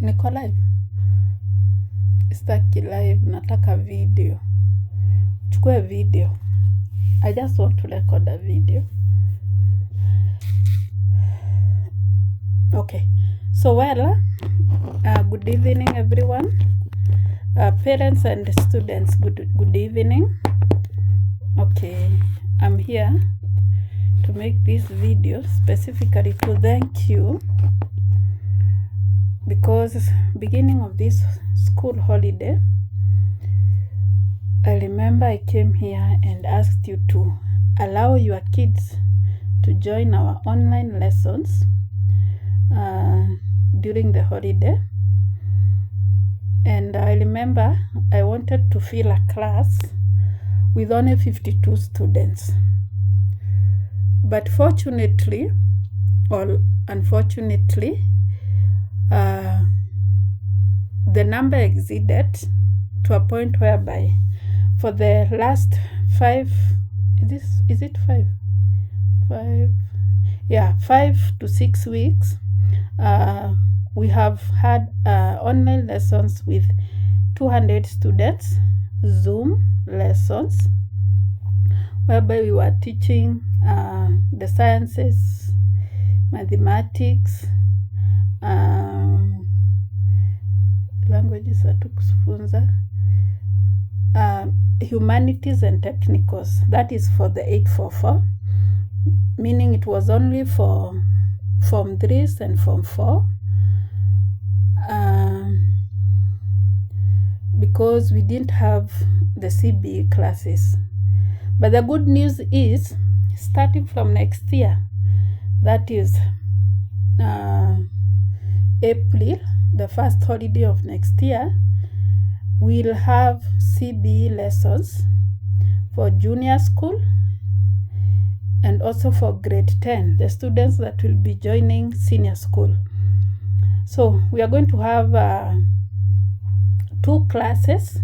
Niko live? Sitaki live, nataka video. Chukue video. I just want to record a video. Okay. So good evening everyone. Parents and students, good evening. Okay, I'm here to make this video specifically to thank you, because beginning of this school holiday, I remember I came here and asked you to allow your kids to join our online lessons during the holiday. And I remember I wanted to fill a class with only 52 students. But fortunately, or unfortunately, the number exceeded to a point whereby for the last 5 to 6 weeks, we have had online lessons with 200 students, Zoom lessons, whereby we were teaching the sciences, mathematics, languages hatukufunza, humanities and technicals. That is for the 844, meaning it was only for Form 3s and Form 4, because we didn't have the CBE classes. But the good news is, starting from next year, that is April, the first holiday of next year, we'll have CBE lessons for junior school and also for grade 10, the students that will be joining senior school. So we are going to have 2 classes.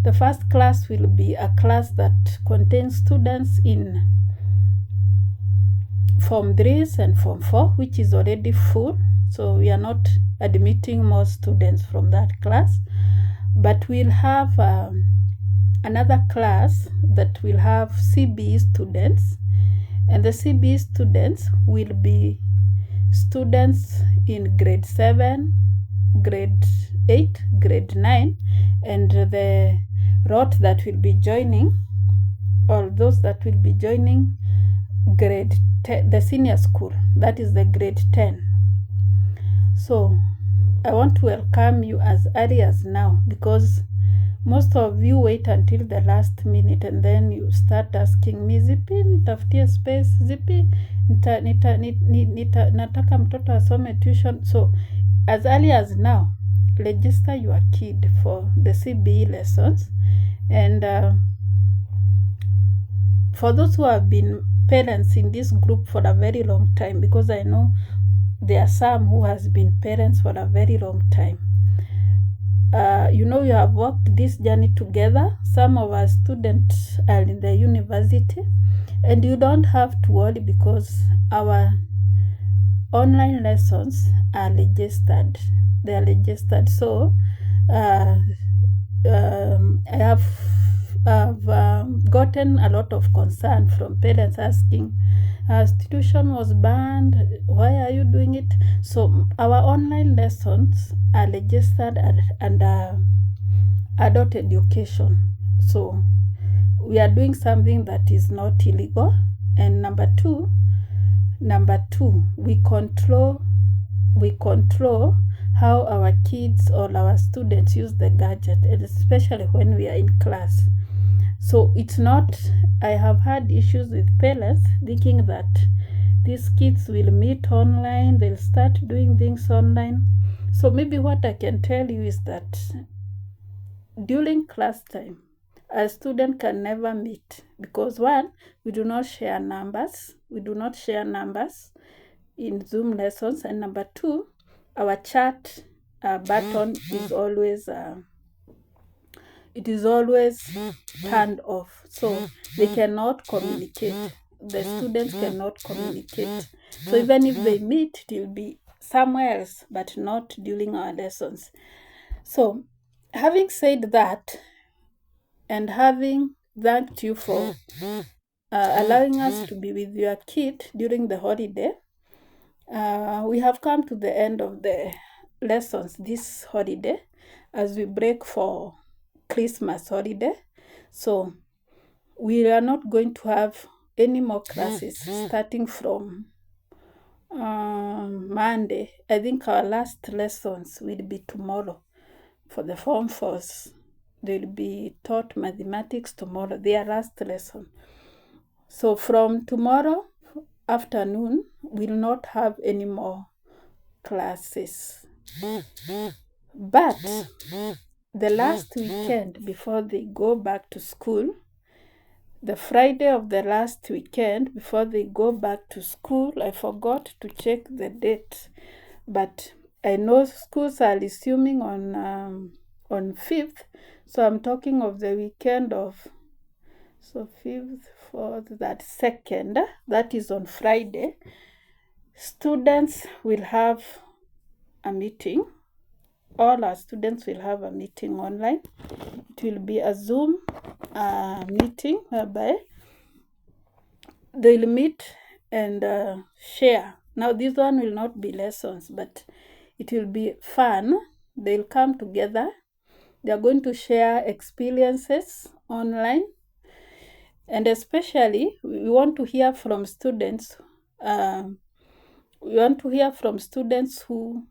The first class will be a class that contains students in Form 3s and Form 4, which is already full. So we are not admitting more students from that class. But we'll have another class that will have CBE students. And the CBE students will be students in grade 7, grade 8, grade 9, and the lot that will be joining, all those that will be joining grade 10, the senior school, that is the grade 10. So I want to welcome you as early as now, because most of you wait until the last minute and then you start asking me, Zipi, nitafutie space, Zipi, nataka mtoto asome tuition. So as early as now, register your kid for the CBE lessons. And for those who have been parents in this group for a very long time, because I know there are some who has been parents for a very long time. You have walked this journey together. Some of our students are in the university, and you don't have to worry because our online lessons are registered. They are registered. So I have gotten a lot of concern from parents asking, tuition was banned, why are you doing it? So our online lessons are registered under adult education. So we are doing something that is not illegal. And number two, we control how our kids or our students use the gadget, and especially when we are in class. So it's not, I have had issues with parents thinking that these kids will meet online, they'll start doing things online. So maybe what I can tell you is that during class time, a student can never meet, because 1, we do not share numbers. We do not share numbers in Zoom lessons. And number 2, our chat button is always turned off, so they cannot communicate. The students cannot communicate. So even if they meet, it will be somewhere else, but not during our lessons. So, having said that, and having thanked you for allowing us to be with your kid during the holiday, we have come to the end of the lessons this holiday as we break for Christmas holiday. So we are not going to have any more classes starting from Monday. I think our last lessons will be tomorrow. For the Form 4s, they'll be taught mathematics tomorrow, their last lesson. So from tomorrow afternoon, we'll not have any more classes. But the last weekend before they go back to school, the Friday of the last weekend before they go back to school, I forgot to check the date, but I know schools are resuming on 5th, so I'm talking of the weekend of, so 5th, 4th, that 2nd, that is on Friday. Students will have a meeting. All our students will have a meeting online. It will be a Zoom meeting whereby they'll meet and share. Now, this one will not be lessons, but it will be fun. They'll come together. They're going to share experiences online. And especially, we want to hear from students. We want to hear from students who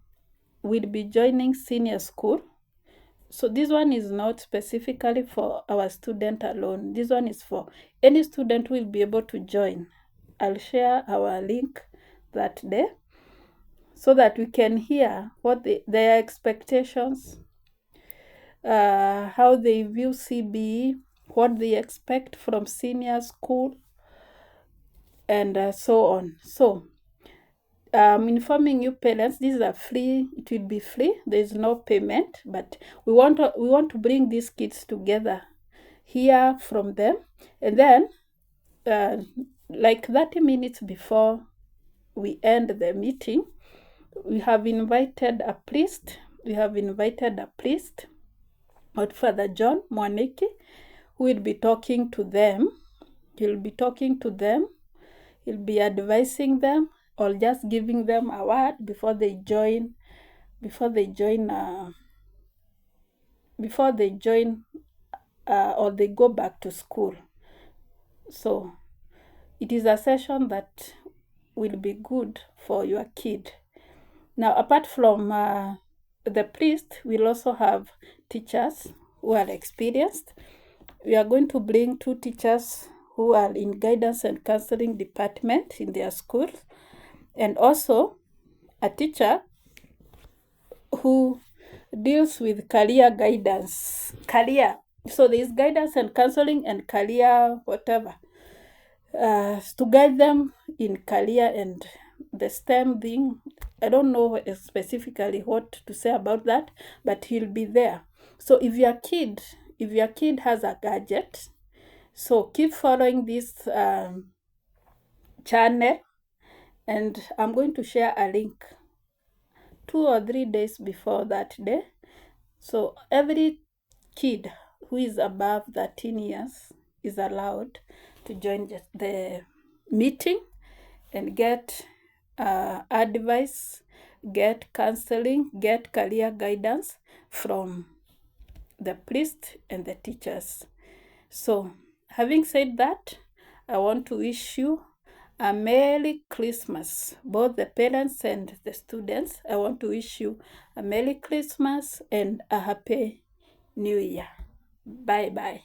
will be joining senior school. So this one is not specifically for our student alone. This one is for any student who will be able to join. I'll share our link that day so that we can hear what their expectations, how they view CBE, what they expect from senior school, and so on. So I'm informing you parents, these are free. It will be free. There is no payment, but we want to bring these kids together, hear from them, and then like 30 minutes before we end the meeting, we have invited a priest. Father John Mwaniki, who will be talking to them. He'll be talking to them. He'll be advising them, or just giving them a word before they join or they go back to school. So it is a session that will be good for your kid. Now, apart from the priest, we'll also have teachers who are experienced. We are going to bring 2 teachers who are in guidance and counseling department in their schools, and also a teacher who deals with career guidance. So there is guidance and counseling and career whatever, to guide them in career and the STEM thing. I don't know specifically what to say about that, but he'll be there. So if your kid has a gadget, so keep following this channel, and I'm going to share a link 2 or 3 days before that day. So every kid who is above 13 years is allowed to join the meeting and get advice, get counseling, get career guidance from the priest and the teachers. So having said that, I want to wish you a Merry Christmas, both the parents and the students. I want to wish you a Merry Christmas and a Happy New Year. Bye-bye.